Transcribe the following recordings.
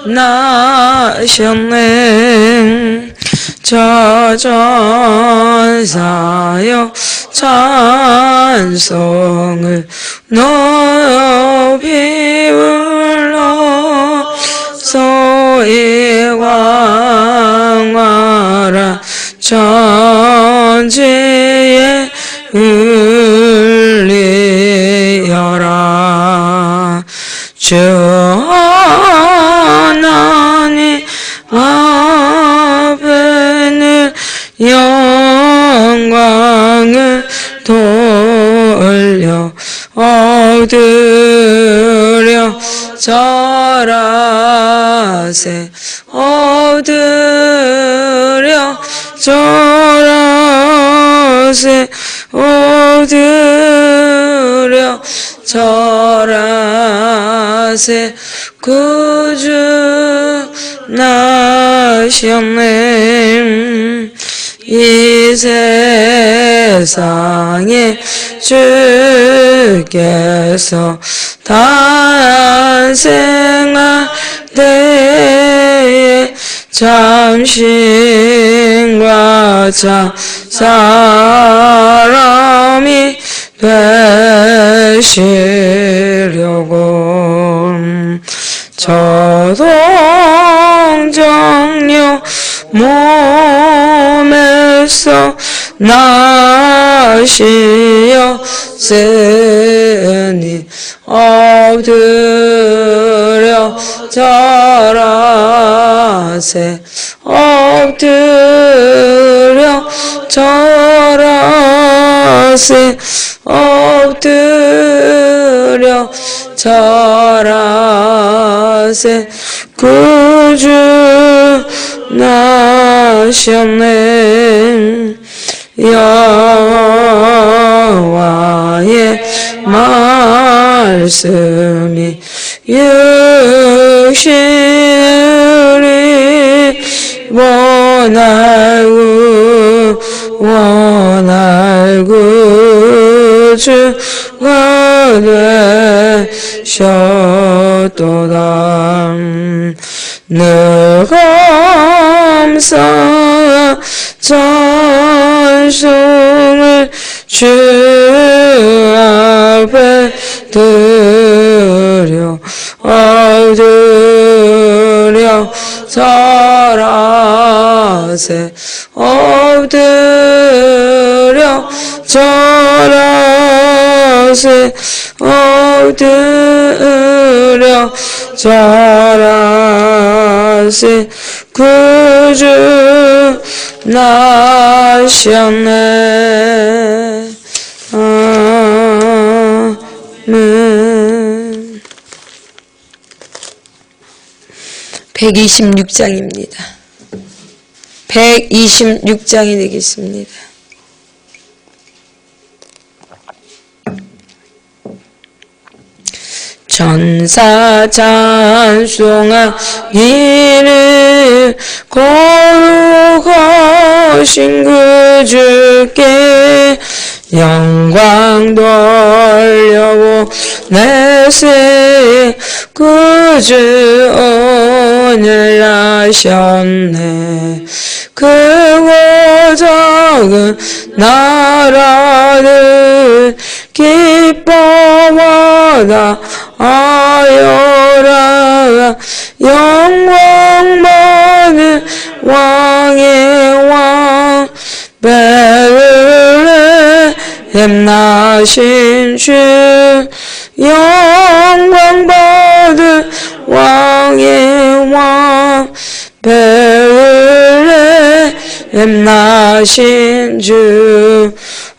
나셨네. 저전사여 찬송을 높이 불러 소위 광활한 천지에 울리어라. 주 하나님 앞에는 영광을 돌려 엎드려 절하세. 엎드려 절하세. 엎드려 절하세. 구주 나셨네. 이 세상에 주께서 탄생할 때에 참신과 참 사람이 되시려고 저동정녀 몸에서 나시었으니 엎드려 절하세. 엎드려 절하세. 엎드려 절하세. 구주 나셨네. 여호와의 말씀이 육신을 원할 구주가 되셨도다. 늘 감사 찬송을 주 앞에 드려 엎드려 절하세. 엎드려 절하세. 엎드려 절하세. 구주 나셨네. 아멘. 126장입니다. 126장이 되겠습니다. 천사 찬송하기를 거룩하신 그 주께 영광 돌려고 내세. 구주 오늘 나셨네. 크고 작은 나라들 기뻐하다 하여라. 영광 받은 왕의 왕 베들레헴 나신 주. 영광 받은 왕의 왕 베들레헴 나신 주.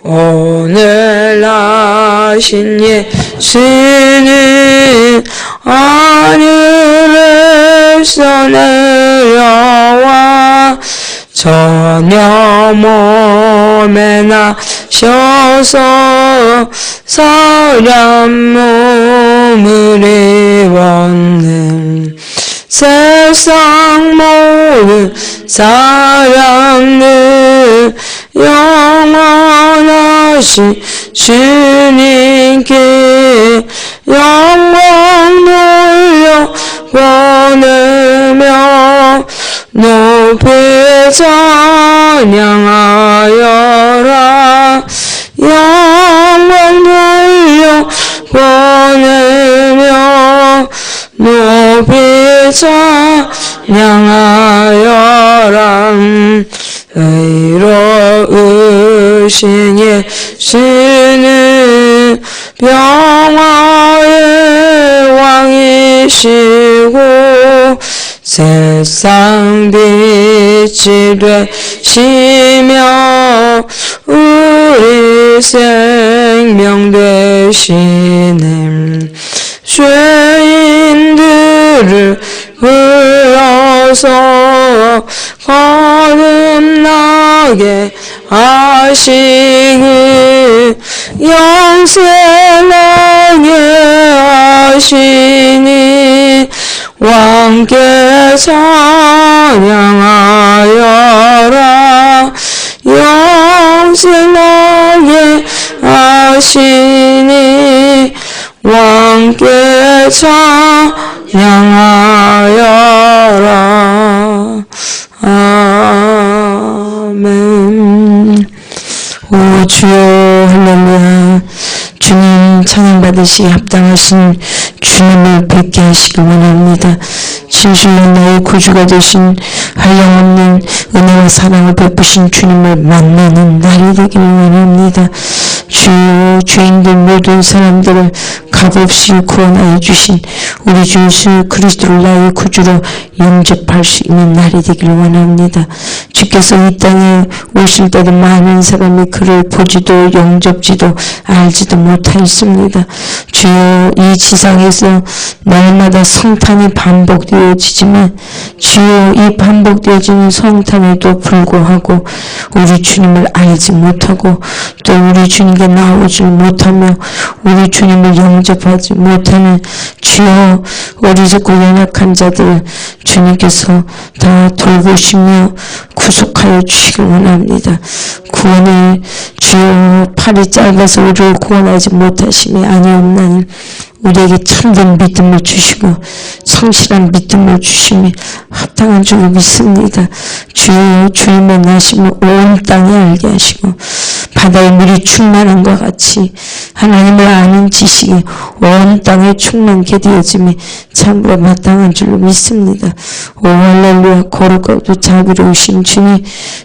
오늘 나신 예수는 하늘에서 내려와 전혀 몸에 나셔서 사람 몸을 입었네. 세상 모든 사람들 영원하신 주님께 영광 돌려 보내며 높이 찬양하여라. 영광 돌려 보내며 높이 찬양하여라. 의로우신 예수는 평화의 왕이시고 세상 빛이 되시며 우리 생명 되시네. 죄인들을 불러서 거듭나게 하시니 영생하게 하시니 왕께 찬양하여라. 영생하게 하시니 왕께 찬양하여라. 아멘. 오 주여 할렐루야. 주님 찬양받으시기 합당하신 주님을 뵙게 하시길 원합니다. 진실로 나의 구주가 되신 한량없는 은혜와 사랑을 베푸신 주님을 만나는 날이 되기를 원합니다. 주여 죄인들 모든 사람들을 값없이 구원하여 주신 우리 주 예수 그리스도를 나의 구주로 영접할 수 있는 날이 되기를 원합니다. 주께서 이 땅에 오실 때도 많은 사람이 그를 보지도 영접지도 알지도 못하였습니다. 주여 이 지상에서 날마다 성탄이 반복되어지지만 주여 이 반복되어지는 성탄에도 불구하고 우리 주님을 알지 못하고 또 우리 주님께 나오지 못하며 우리 주님을 영접하지 못하는 주여 어리석고 연약한 자들을 주님께서 다 돌보시며 구속하여 주시길 원합니다. 구원을 주여 팔이 짧아서 우리를 구원하지 못하심이 아니옵나니 우리에게 참된 믿음을 주시고 성실한 믿음을 주심이 합당한 줄로 믿습니다. 주여 주님의 나심을 온 땅에 알게 하시고 바다의 물이 충만한 것 같이 하나님을 아는 지식이 온 땅에 충만케 되어짐이 참으로 마땅한 줄로 믿습니다. 오 할렐루야. 거룩하고 자비로우신 주님,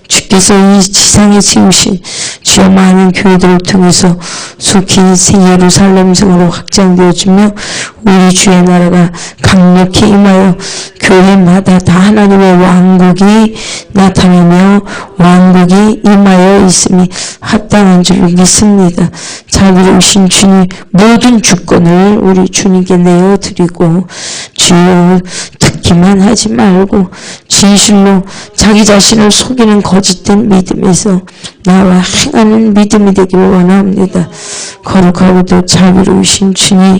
주께서 이 지상에 세우신 주여 많은 교회들을 통해서 속히 새 예루살렘 성으로 확장되어지며 우리 주의 나라가 강력히 임하여 교회마다 다 하나님의 왕국이 나타나며 왕국이 임하여 있음이 합당한 줄로 믿습니다. 자비로우신 주님, 모든 주권을 우리 주님께 내어드리고 주여 듣기만 하지 말고 진실로 자기 자신을 속이는 거짓된 믿음에서 나와 행하는 믿음이 되기를 원합니다. 거룩하고도 자비로우신 주님,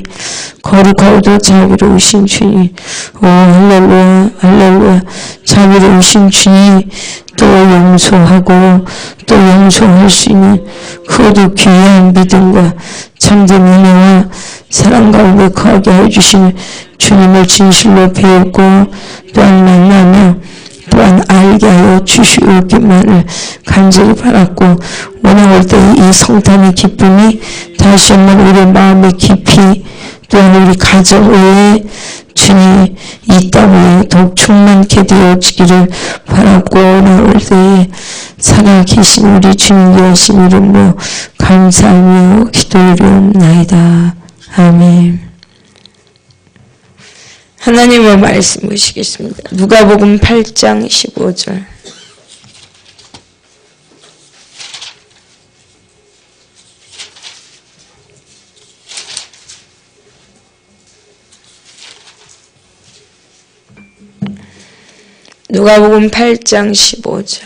거룩하고도 자비로우신 주님, 오 할렐루야 할렐루야. 자비로우신 주님, 또 용서하고 또 용서할 수 있는 그것도 귀한 믿음과 참된 은혜와 사랑 가운데 거하게 해주시는 주님을 진실로 배우고 또한 만나며 또한 알게 하여 주시기만을 간절히 바랐고 원하올 때 이 성탄의 기쁨이 다시 한번 우리 마음에 깊이 또한 우리 가정에 주님 이 땅에 더욱 충만케 되어지기를 바라고 나올 때에 살아계신 우리 주님 예수님 이름으로 감사하며 기도드리옵나이다. 아멘. 하나님의 말씀 보시겠습니다. 누가복음 8장 15절. 누가복음 8장 15절.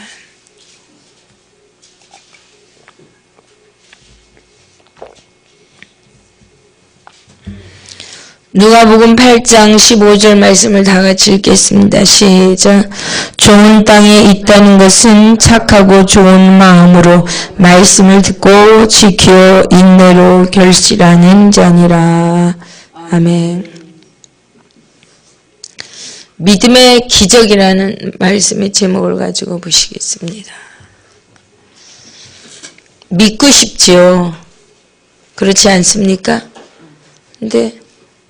누가복음 8장 15절 말씀을 다 같이 읽겠습니다. 시작. 좋은 땅에 있다는 것은 착하고 좋은 마음으로 말씀을 듣고 지켜 인내로 결실하는 자니라. 아멘. 믿음의 기적이라는 말씀의 제목을 가지고 보시겠습니다. 믿고 싶지요. 그렇지 않습니까? 근데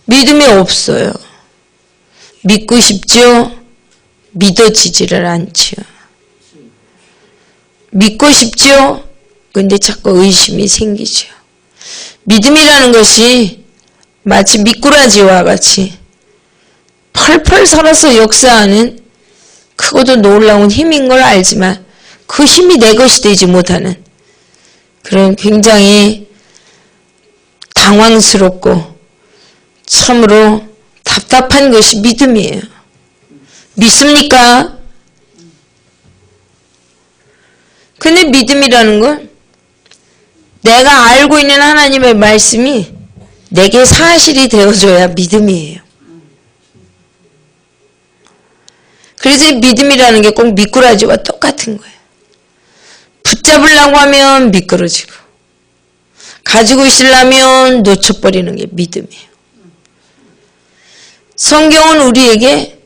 믿음이 없어요. 믿고 싶지요. 믿어지지를 않지요. 믿고 싶지요. 근데 자꾸 의심이 생기죠. 믿음이라는 것이 마치 미꾸라지와 같이 펄펄 살아서 역사하는 크고도 놀라운 힘인 걸 알지만 그 힘이 내 것이 되지 못하는 그런 굉장히 당황스럽고 참으로 답답한 것이 믿음이에요. 믿습니까? 근데 믿음이라는 건 내가 알고 있는 하나님의 말씀이 내게 사실이 되어줘야 믿음이에요. 그래서 믿음이라는 게 꼭 미꾸라지와 똑같은 거예요. 붙잡으려고 하면 미끄러지고 가지고 있으려면 놓쳐버리는 게 믿음이에요. 성경은 우리에게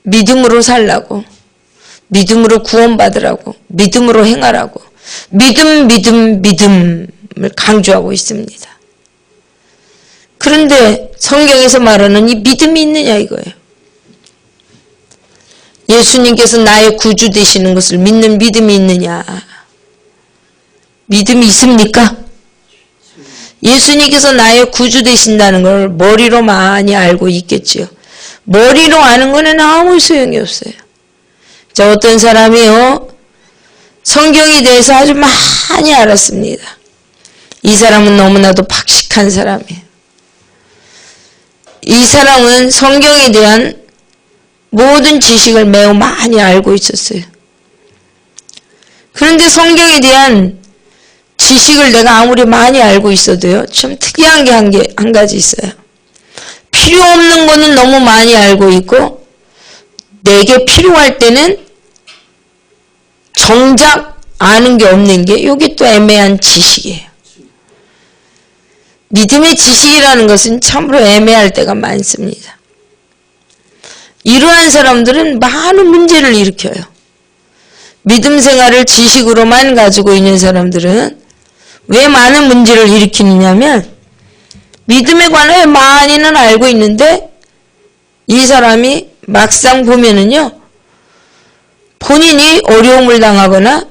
믿음으로 살라고, 믿음으로 구원받으라고, 믿음으로 행하라고 믿음을 강조하고 있습니다. 그런데 성경에서 말하는 이 믿음이 있느냐 이거예요. 예수님께서 나의 구주 되시는 것을 믿는 믿음이 있느냐. 믿음이 있습니까? 예수님께서 나의 구주 되신다는 걸 머리로 많이 알고 있겠지요. 머리로 아는 거는 아무 소용이 없어요. 자, 어떤 사람이요, 성경에 대해서 아주 많이 알았습니다. 이 사람은 너무나도 박식한 사람이에요. 이 사람은 성경에 대한 모든 지식을 매우 많이 알고 있었어요. 그런데 성경에 대한 지식을 내가 아무리 많이 알고 있어도요, 좀 특이한 게 한 가지 있어요. 필요 없는 거는 너무 많이 알고 있고, 내게 필요할 때는 정작 아는 게 없는 게, 이게 또 애매한 지식이에요. 믿음의 지식이라는 것은 참으로 애매할 때가 많습니다. 이러한 사람들은 많은 문제를 일으켜요. 믿음 생활을 지식으로만 가지고 있는 사람들은 왜 많은 문제를 일으키느냐면 믿음에 관해 많이는 알고 있는데 이 사람이 막상 보면은요, 본인이 어려움을 당하거나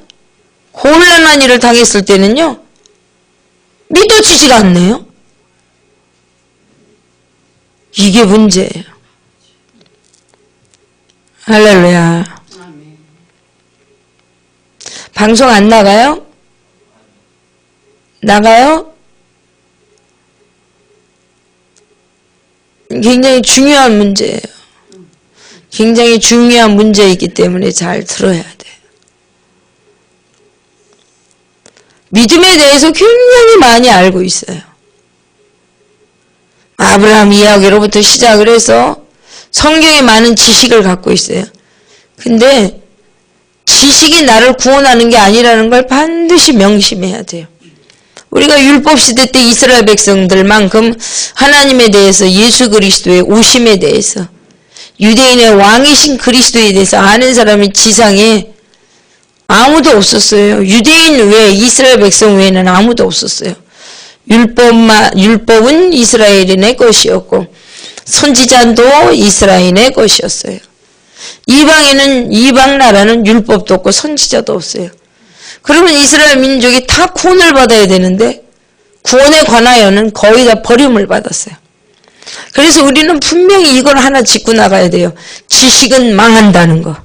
곤란한 일을 당했을 때는요, 믿어지지가 않네요. 이게 문제예요. 할렐루야. 방송 안 나가요? 나가요? 굉장히 중요한 문제예요. 굉장히 중요한 문제이기 때문에 잘 들어야 돼요. 믿음에 대해서 굉장히 많이 알고 있어요. 아브라함 이야기로부터 시작을 해서 성경에 많은 지식을 갖고 있어요. 근데 지식이 나를 구원하는 게 아니라는 걸 반드시 명심해야 돼요. 우리가 율법시대 때 이스라엘 백성들만큼 하나님에 대해서, 예수 그리스도의 오심에 대해서, 유대인의 왕이신 그리스도에 대해서 아는 사람이 지상에 아무도 없었어요. 유대인 외에, 이스라엘 백성 외에는 아무도 없었어요. 율법은 이스라엘인의 것이었고 선지자도 이스라엘의 것이었어요. 이방 나라는 율법도 없고 선지자도 없어요. 그러면 이스라엘 민족이 다 구원을 받아야 되는데 구원에 관하여는 거의 다 버림을 받았어요. 그래서 우리는 분명히 이걸 하나 짚고 나가야 돼요. 지식은 망한다는 거.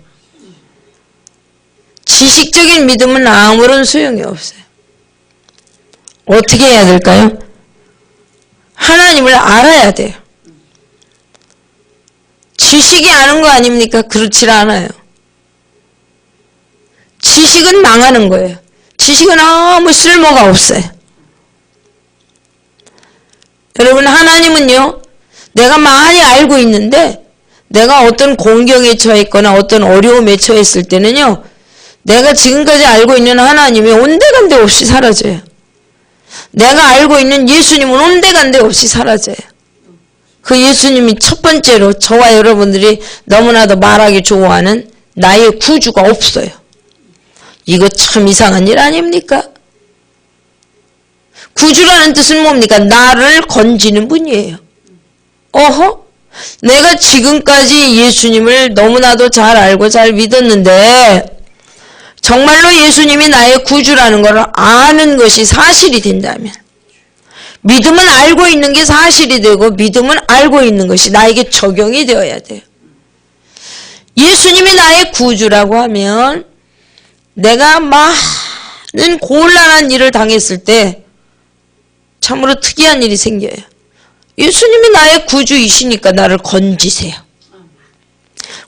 지식적인 믿음은 아무런 소용이 없어요. 어떻게 해야 될까요? 하나님을 알아야 돼요. 지식이 아는 거 아닙니까? 그렇지 않아요. 지식은 망하는 거예요. 지식은 아무 쓸모가 없어요. 여러분, 하나님은요, 내가 많이 알고 있는데 내가 어떤 공경에 처했거나 어떤 어려움에 처했을 때는요, 내가 지금까지 알고 있는 하나님이 온데간데 없이 사라져요. 내가 알고 있는 예수님은 온데간데 없이 사라져요. 그 예수님이 첫 번째로 저와 여러분들이 너무나도 말하기 좋아하는 나의 구주가 없어요. 이거 참 이상한 일 아닙니까? 구주라는 뜻은 뭡니까? 나를 건지는 분이에요. 어허? 내가 지금까지 예수님을 너무나도 잘 알고 잘 믿었는데 정말로 예수님이 나의 구주라는 걸 아는 것이 사실이 된다면, 믿음은 알고 있는 게 사실이 되고 믿음은 알고 있는 것이 나에게 적용이 되어야 돼요. 예수님이 나의 구주라고 하면 내가 많은 곤란한 일을 당했을 때 참으로 특이한 일이 생겨요. 예수님이 나의 구주이시니까 나를 건지세요.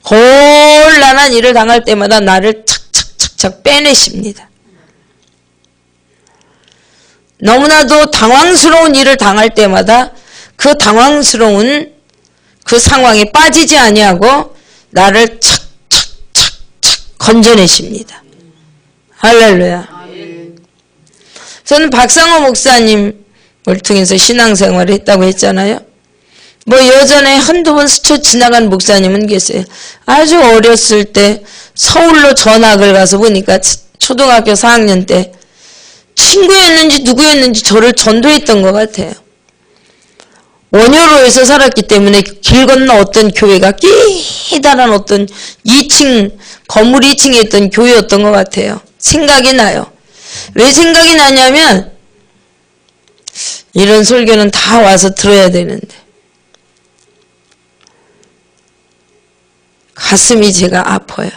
곤란한 일을 당할 때마다 나를 착착착착 빼내십니다. 너무나도 당황스러운 일을 당할 때마다 그 당황스러운 그 상황에 빠지지 아니하고 나를 착착착착 건져내십니다. 할렐루야. 저는 박상호 목사님을 통해서 신앙생활을 했다고 했잖아요. 뭐 여전에 한두 번 스쳐 지나간 목사님은 계세요. 아주 어렸을 때 서울로 전학을 가서 보니까 초등학교 4학년 때 친구였는지 누구였는지 저를 전도했던 것 같아요. 원효로에서 살았기 때문에 길 건너 어떤 교회가 기다란 어떤 2층 건물 2층에 있던 교회였던 것 같아요. 생각이 나요. 왜 생각이 나냐면 이런 설교는 다 와서 들어야 되는데 가슴이 제가 아파요.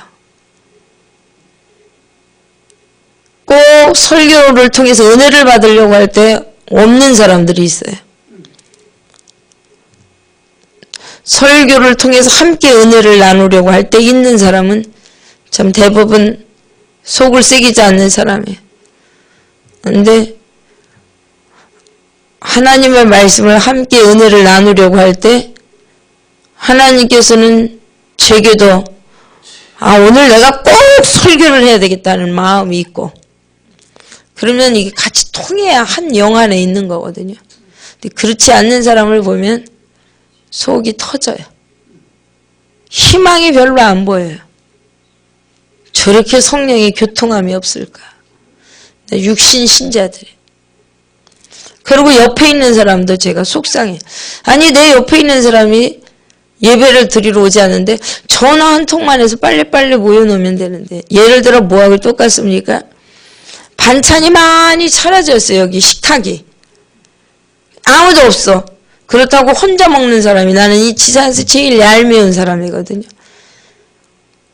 꼭 설교를 통해서 은혜를 받으려고 할 때 없는 사람들이 있어요. 설교를 통해서 함께 은혜를 나누려고 할 때 있는 사람은 참 대부분 속을 새기지 않는 사람이에요. 그런데 하나님의 말씀을 함께 은혜를 나누려고 할 때 하나님께서는 제게도 오늘 내가 꼭 설교를 해야 되겠다는 마음이 있고, 그러면 이게 같이 통해야 한 영 안에 있는 거거든요. 근데 그렇지 않는 사람을 보면 속이 터져요. 희망이 별로 안 보여요. 저렇게 성령이 교통함이 없을까? 육신 신자들이. 그리고 옆에 있는 사람도 제가 속상해. 아니 내 옆에 있는 사람이 예배를 드리러 오지 않는데 전화 한 통만 해서 빨리빨리 모여놓으면 되는데, 예를 들어 뭐하고 똑같습니까? 반찬이 많이 차려졌어요. 여기 식탁이. 아무도 없어. 그렇다고 혼자 먹는 사람이 나는 이 지상에서 제일 얄미운 사람이거든요.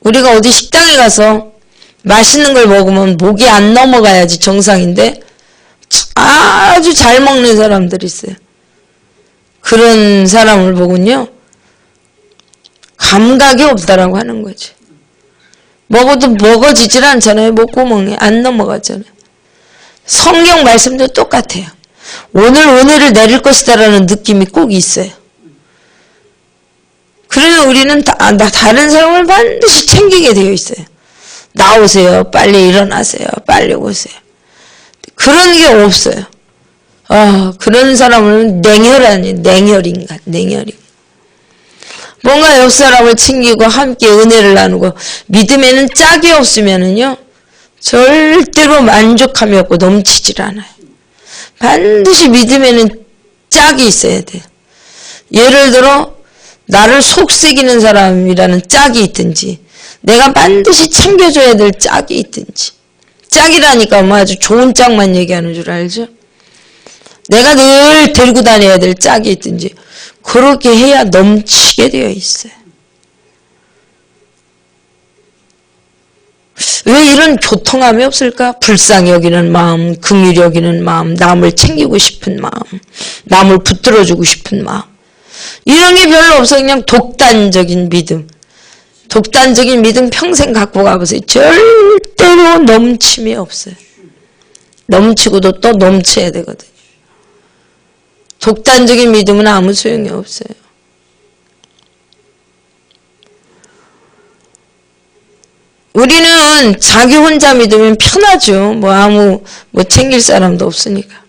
우리가 어디 식당에 가서 맛있는 걸 먹으면 목이 안 넘어가야지 정상인데 아주 잘 먹는 사람들이 있어요. 그런 사람을 보군요. 감각이 없다라고 하는 거지. 먹어도 먹어지질 않잖아요. 목구멍에 안 넘어가잖아요. 성경 말씀도 똑같아요. 오늘 은혜를 내릴 것이다라는 느낌이 꼭 있어요. 그러면 우리는 다른 사람을 반드시 챙기게 되어 있어요. 나오세요. 빨리 일어나세요. 빨리 오세요. 그런 게 없어요. 그런 사람은 냉혈인간. 뭔가 옆 사람을 챙기고 함께 은혜를 나누고, 믿음에는 짝이 없으면은요 절대로 만족함이 없고 넘치질 않아요. 반드시 믿음에는 짝이 있어야 돼요. 예를 들어 나를 속삭이는 사람이라는 짝이 있든지, 내가 반드시 챙겨줘야 될 짝이 있든지. 짝이라니까 뭐 아주 좋은 짝만 얘기하는 줄 알죠? 내가 늘 데리고 다녀야 될 짝이 있든지, 그렇게 해야 넘치게 되어 있어요. 왜 이런 교통함이 없을까? 불쌍히 여기는 마음, 긍휼히 여기는 마음, 남을 챙기고 싶은 마음, 남을 붙들어주고 싶은 마음, 이런 게 별로 없어. 그냥 독단적인 믿음. 독단적인 믿음 평생 갖고 가보세요. 절대로 넘침이 없어요. 넘치고도 또 넘쳐야 되거든요. 독단적인 믿음은 아무 소용이 없어요. 우리는 자기 혼자 믿으면 편하죠. 뭐 챙길 사람도 없으니까.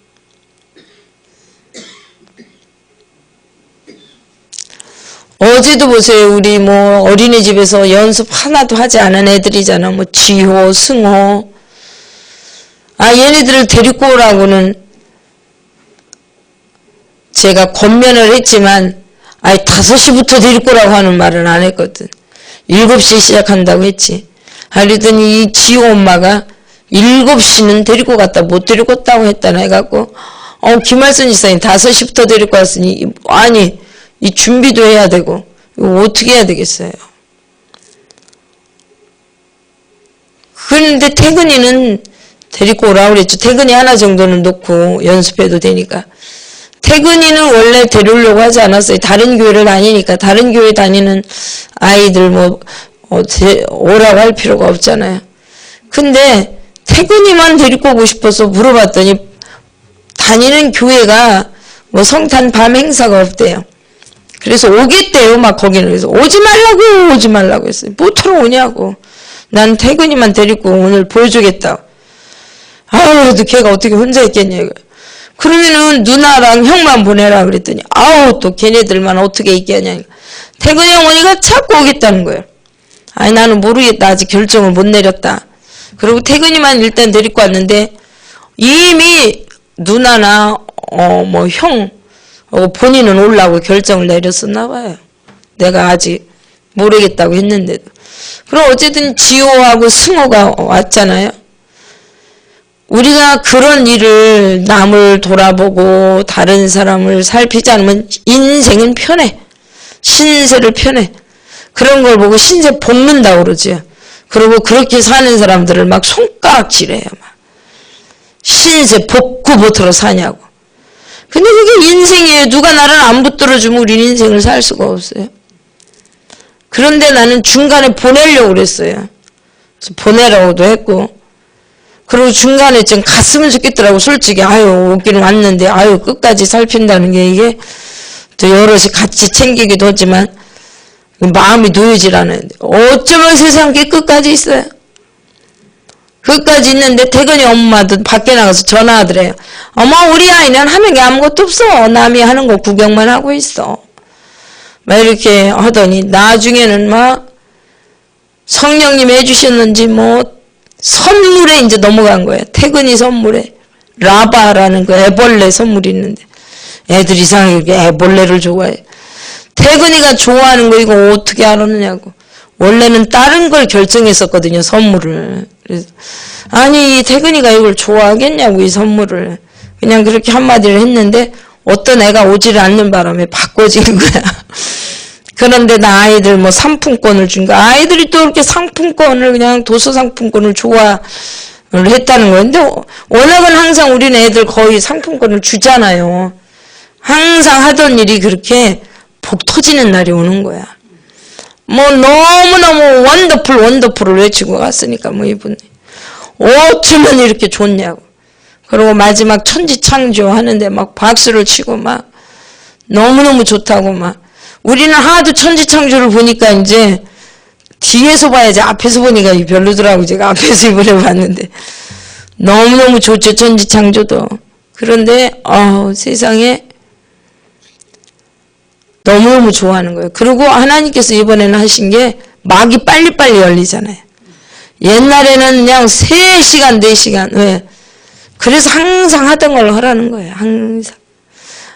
어제도 보세요. 우리 뭐 어린이집에서 연습 하나도 하지 않은 애들이잖아. 뭐 지호, 승호. 얘네들을 데리고 오라고는 제가 권면을 했지만 5시부터 데리고 오라고 하는 말은 안 했거든. 7시에 시작한다고 했지. 그러더니 이 지호 엄마가 7시는 데리고 갔다 못 데리고 왔다고 했다나 해갖고 김할선 이사님 5시부터 데리고 왔으니 아니 이 준비도 해야 되고 이거 어떻게 해야 되겠어요. 그런데 태근이는 데리고 오라고 그랬죠. 태근이 하나 정도는 놓고 연습해도 되니까. 태근이는 원래 데려오려고 하지 않았어요. 다른 교회를 다니니까. 다른 교회 다니는 아이들 오라고 할 필요가 없잖아요. 근데 태근이만 데리고 오고 싶어서 물어봤더니 다니는 교회가 뭐 성탄 밤 행사가 없대요. 그래서 오겠대요. 막 거기는. 그래서 오지 말라고 했어요. 뭐하러 오냐고. 난 태근이만 데리고 오늘 보여주겠다. 그래도 걔가 어떻게 혼자 있겠냐. 그러면은 누나랑 형만 보내라 그랬더니 또 걔네들만 어떻게 있겠냐. 태근이 어머니가 자꾸 오겠다는 거예요. 나는 모르겠다. 아직 결정을 못 내렸다. 그리고 태근이만 일단 데리고 왔는데 이미 누나나 뭐 형 본인은 오려고 결정을 내렸었나 봐요. 내가 아직 모르겠다고 했는데도. 그럼 어쨌든 지호하고 승호가 왔잖아요. 우리가 그런 일을 남을 돌아보고 다른 사람을 살피지 않으면 인생은 편해. 신세를 편해. 그런 걸 보고 신세 볶는다고 그러지. 그리고 그렇게 사는 사람들을 막 손가락질해요. 막. 신세 볶고 못하러 사냐고. 근데 그게 인생이에요. 누가 나를 안 붙들어주면 우린 인생을 살 수가 없어요. 그런데 나는 중간에 보내려고 그랬어요. 보내라고도 했고. 그리고 중간에 좀 갔으면 좋겠더라고. 솔직히 오기는 왔는데 끝까지 살핀다는 게 이게 또 여럿이 같이 챙기기도 하지만 마음이 놓이질 않아요. 어쩌면 세상에 끝까지 있어요. 끝까지 있는데 태근이 엄마도 밖에 나가서 전화하더래요. 어머 우리 아이는 하는 게 아무것도 없어. 남이 하는 거 구경만 하고 있어. 막 이렇게 하더니 나중에는 막 성령님 해주셨는지 뭐 선물에 이제 넘어간 거예요. 태근이 선물에 라바라는 그 애벌레 선물이 있는데 애들 이상하게 애벌레를 좋아해. 태근이가 좋아하는 거 이거 어떻게 알았느냐고. 원래는 다른 걸 결정했었거든요. 선물을. 그래서 아니 태근이가 이걸 좋아하겠냐고 이 선물을. 그냥 그렇게 한마디를 했는데 어떤 애가 오지를 않는 바람에 바꿔진 거야. 그런데 나 아이들 뭐 상품권을 준 거. 아이들이 또 이렇게 상품권을 그냥 도서 상품권을 좋아를 했다는 거예요. 근데 워낙은 항상 우리는 애들 거의 상품권을 주잖아요. 항상 하던 일이 그렇게 복 터지는 날이 오는 거야. 뭐 너무너무 원더풀을 외치고 갔으니까 뭐 이분이 어쩌면 이렇게 좋냐고. 그리고 마지막 천지창조 하는데 막 박수를 치고 막 너무너무 좋다고 막. 우리는 하도 천지창조를 보니까 이제 뒤에서 봐야지 앞에서 보니까 별로더라고. 제가 앞에서 이번에 봤는데 너무너무 좋죠. 천지창조도. 그런데 세상에 너무너무 좋아하는 거예요. 그리고 하나님께서 이번에는 하신 게 막이 빨리빨리 열리잖아요. 옛날에는 그냥 3시간 4시간 왜? 그래서 항상 하던 걸 하라는 거예요.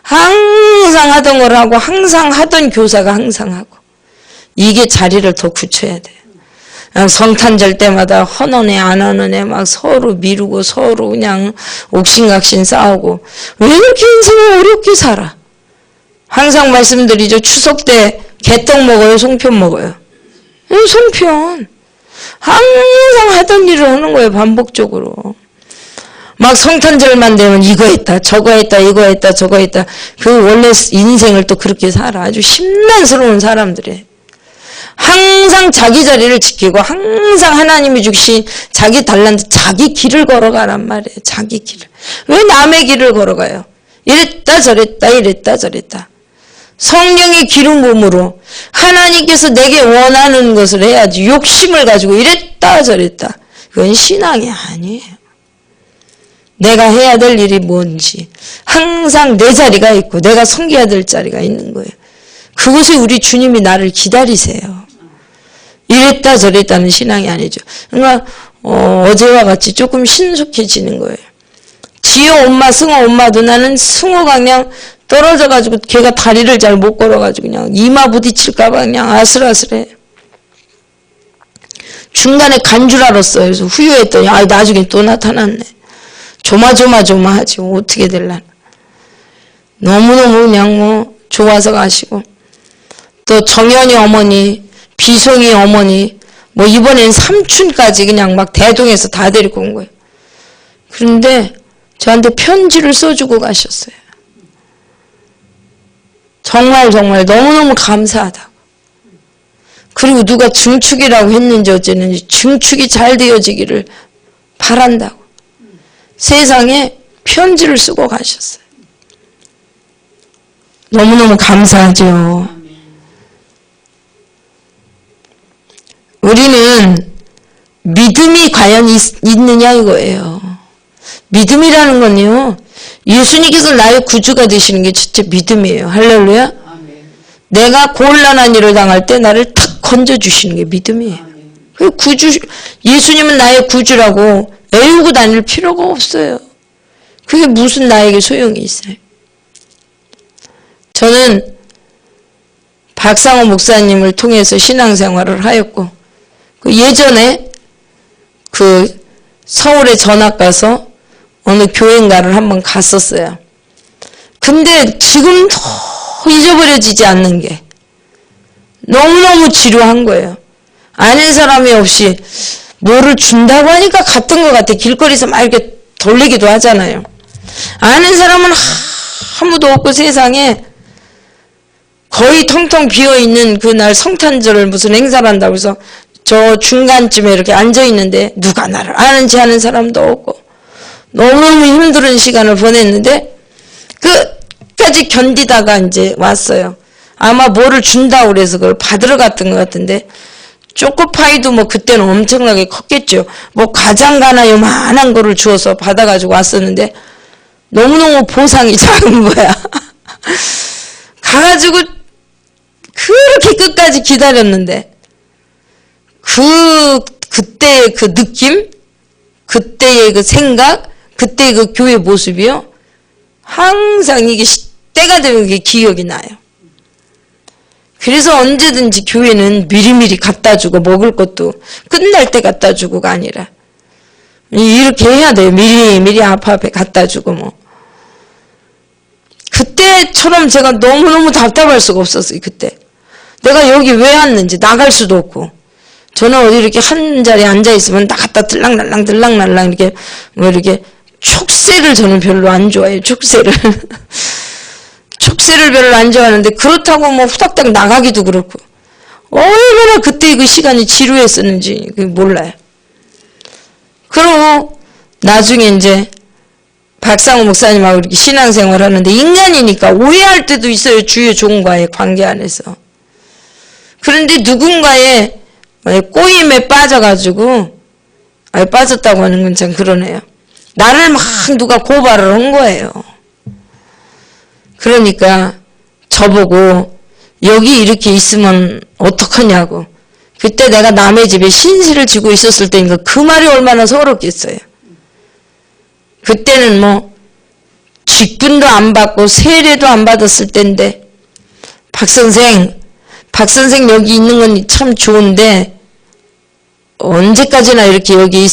항상 하던 걸 하고 항상 하던 교사가 항상 하고. 이게 자리를 더 굳혀야 돼요. 그냥 성탄절 때마다 헌언해 안 헌언해 막 서로 미루고 서로 그냥 옥신각신 싸우고 왜 이렇게 인생을 어렵게 살아. 항상 말씀드리죠. 추석 때 개떡 먹어요? 송편 먹어요? 송편. 항상 하던 일을 하는 거예요. 반복적으로. 막 성탄절만 되면 이거 했다 저거 했다 이거 했다 저거 했다. 그 원래 인생을 또 그렇게 살아. 아주 심란스러운 사람들이에요. 항상 자기 자리를 지키고 항상 하나님이 주신 자기 달란트 자기 길을 걸어가란 말이에요. 자기 길을. 왜 남의 길을 걸어가요? 이랬다 저랬다 이랬다 저랬다. 성령의 기름 부음으로 하나님께서 내게 원하는 것을 해야지. 욕심을 가지고 이랬다 저랬다. 그건 신앙이 아니에요. 내가 해야 될 일이 뭔지 항상 내 자리가 있고 내가 섬겨야 될 자리가 있는 거예요. 그것에 우리 주님이 나를 기다리세요. 이랬다 저랬다는 신앙이 아니죠. 그러니까 어제와 같이 조금 신속해지는 거예요. 지효 엄마, 승호 엄마도 나는 승호가 그냥 떨어져가지고 걔가 다리를 잘 못 걸어가지고 그냥 이마 부딪힐까봐 그냥 아슬아슬해. 중간에 간 줄 알았어요. 그래서 후유했더니 나중에 또 나타났네. 조마조마하지 어떻게 될라나. 너무너무 그냥 뭐 좋아서 가시고. 또 정연이 어머니, 비송이 어머니, 뭐 이번엔 삼촌까지 그냥 막 대동에서 다 데리고 온 거예요. 그런데 저한테 편지를 써주고 가셨어요. 정말 너무너무 감사하다고. 그리고 누가 증축이라고 했는지 어쨌는지 증축이 잘 되어지기를 바란다고. 세상에 편지를 쓰고 가셨어요. 너무너무 감사하죠. 우리는 믿음이 과연 있느냐 이거예요. 믿음이라는 건요, 예수님께서 나의 구주가 되시는 게 진짜 믿음이에요. 할렐루야. 내가 곤란한 일을 당할 때 나를 탁 건져주시는 게 믿음이에요. 그 구주, 예수님은 나의 구주라고 애우고 다닐 필요가 없어요. 그게 무슨 나에게 소용이 있어요. 저는 박상호 목사님을 통해서 신앙생활을 하였고, 예전에 서울에 전학 가서 어느 교회인가를 한번 갔었어요. 근데 지금 더 잊어버려지지 않는 게 너무너무 지루한 거예요. 아는 사람이 없이 뭐를 준다고 하니까 갔던 것 같아. 길거리에서 막 이렇게 돌리기도 하잖아요. 아는 사람은 아무도 없고 세상에 거의 텅텅 비어있는 그날 성탄절을 무슨 행사를 한다고 해서 저 중간쯤에 이렇게 앉아있는데 누가 나를 아는지 아는 사람도 없고 너무너무 힘든 시간을 보냈는데 끝까지 견디다가 이제 왔어요. 아마 뭐를 준다고 그래서 그걸 받으러 갔던 것 같은데 초코파이도 뭐 그때는 엄청나게 컸겠죠. 뭐 과장가나 요만한 거를 주어서 받아가지고 왔었는데 너무너무 보상이 작은 거야. 가가지고 그렇게 끝까지 기다렸는데 그때의 그 느낌, 그때의 그 생각, 그때의 그 교회 모습이요. 항상 이게 때가 되면 그게 기억이 나요. 그래서 언제든지 교회는 미리미리 갖다 주고 먹을 것도 끝날 때 갖다 주고가 아니라 이렇게 해야 돼요. 미리미리 앞에 갖다 주고 뭐. 그때처럼 제가 너무너무 답답할 수가 없었어요. 그때. 내가 여기 왜 왔는지 나갈 수도 없고 저는 어디 이렇게 한 자리에 앉아있으면 나갔다 들락날랑 이렇게 뭐 이렇게 촉새를 저는 별로 안 좋아해요. 촉새를 별로 안 좋아하는데 그렇다고 뭐 후닥닥 나가기도 그렇고 얼마나 그때 그 시간이 지루했었는지 몰라요. 그리고 나중에 이제 박상호 목사님하고 이렇게 신앙생활 하는데 인간이니까 오해할 때도 있어요. 주의 종과의 관계 안에서. 그런데 누군가의 꼬임에 빠져가지고 빠졌다고 하는 건 참 그러네요. 나를 막 누가 고발을 한 거예요. 그러니까 저보고 여기 이렇게 있으면 어떡하냐고. 그때 내가 남의 집에 신세를 지고 있었을 때니까 그 말이 얼마나 서럽겠어요. 그때는 뭐 직분도 안 받고 세례도 안 받았을 때인데 박 선생 여기 있는 건 참 좋은데 언제까지나 이렇게 여기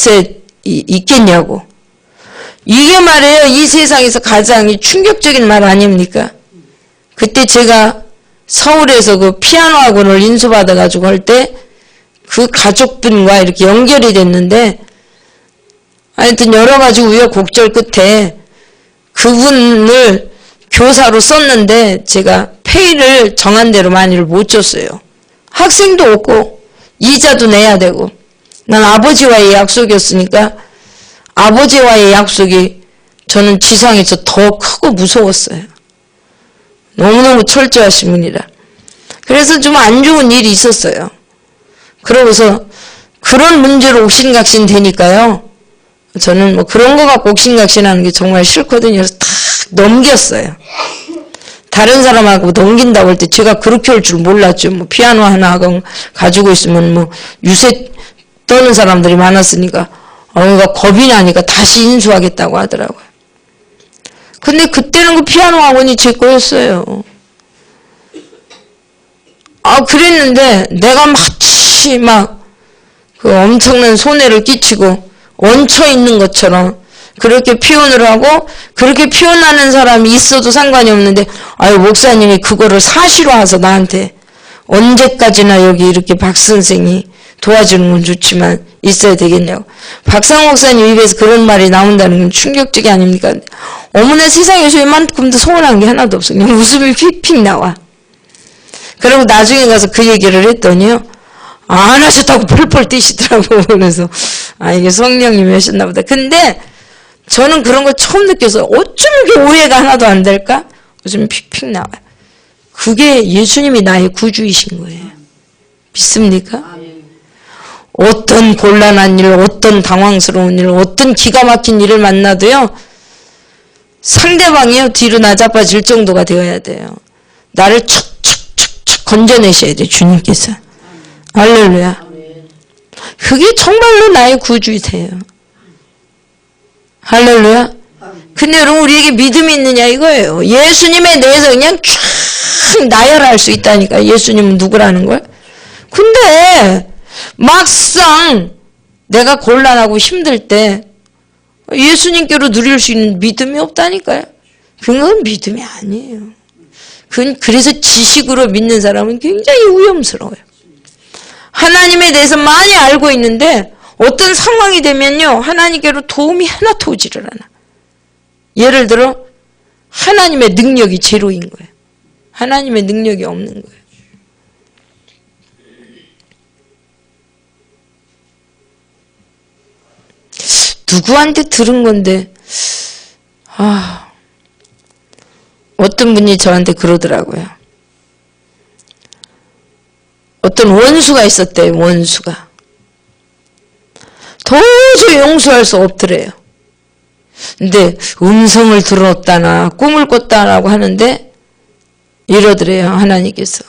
있겠냐고. 이게 말이에요. 이 세상에서 가장 충격적인 말 아닙니까? 그때 제가 서울에서 그 피아노 학원을 인수받아가지고 할 때 그 가족분과 이렇게 연결이 됐는데 하여튼 여러 가지 우여곡절 끝에 그분을 교사로 썼는데 제가 페이를 정한 대로 많이를 못 줬어요. 학생도 없고 이자도 내야 되고 난 아버지와의 약속이었으니까 아버지와의 약속이 저는 지상에서 더 크고 무서웠어요. 너무너무 철저하신 분이라. 그래서 좀 안 좋은 일이 있었어요. 그러고서 그런 문제로 옥신각신 되니까요. 저는 뭐 그런 거 갖고 옥신각신하는 게 정말 싫거든요. 그래서 다 넘겼어요. 다른 사람하고 넘긴다고 할 때 제가 그렇게 할 줄 몰랐죠. 뭐 피아노 하나 가지고 있으면 뭐 유세 떠는 사람들이 많았으니까 그러니까 겁이 나니까 다시 인수하겠다고 하더라고요. 근데 그때는 그 피아노 학원이 제 거였어요. 그랬는데 내가 마치 그 엄청난 손해를 끼치고 얹혀 있는 것처럼 그렇게 표현을 하고, 그렇게 표현하는 사람이 있어도 상관이 없는데, 목사님이 그거를 사실화해서 나한테 언제까지나 여기 이렇게 박 선생이 도와주는 건 좋지만 있어야 되겠냐고. 박상 목사님 입에서 그런 말이 나온다는 건 충격적이 아닙니까? 어머나 세상에서 이만큼도 서운한 게 하나도 없어. 그냥 웃음이 픽픽 나와. 그리고 나중에 가서 그 얘기를 했더니요, 안 하셨다고 펄펄 뛰시더라고. 그래서 이게 성령님이 하셨나 보다. 근데 저는 그런 거 처음 느껴서 어쩜 이렇게 오해가 하나도 안 될까? 웃음이 픽픽 나와요. 그게 예수님이 나의 구주이신 거예요. 믿습니까? 어떤 곤란한 일, 어떤 당황스러운 일, 어떤 기가 막힌 일을 만나도요, 상대방이요, 뒤로 나자빠질 정도가 되어야 돼요. 나를 척척척척 건져내셔야 돼요, 주님께서. 할렐루야. 그게 정말로 나의 구주이세요. 할렐루야. 근데 여러분, 우리에게 믿음이 있느냐 이거예요. 예수님에 대해서 그냥 쫙 나열할 수 있다니까. 예수님은 누구라는 걸. 근데 막상 내가 곤란하고 힘들 때 예수님께로 누릴 수 있는 믿음이 없다니까요. 그건 믿음이 아니에요. 그래서 지식으로 믿는 사람은 굉장히 위험스러워요. 하나님에 대해서 많이 알고 있는데 어떤 상황이 되면요, 하나님께로 도움이 하나도 오지를 않아. 예를 들어 하나님의 능력이 제로인 거예요. 하나님의 능력이 없는 거예요. 누구한테 들은 건데 어떤 분이 저한테 그러더라고요. 어떤 원수가 있었대요. 원수가 도저히 용서할 수 없더래요. 근데 음성을 들었다나 꿈을 꿨다라고 하는데 이러더래요. 하나님께서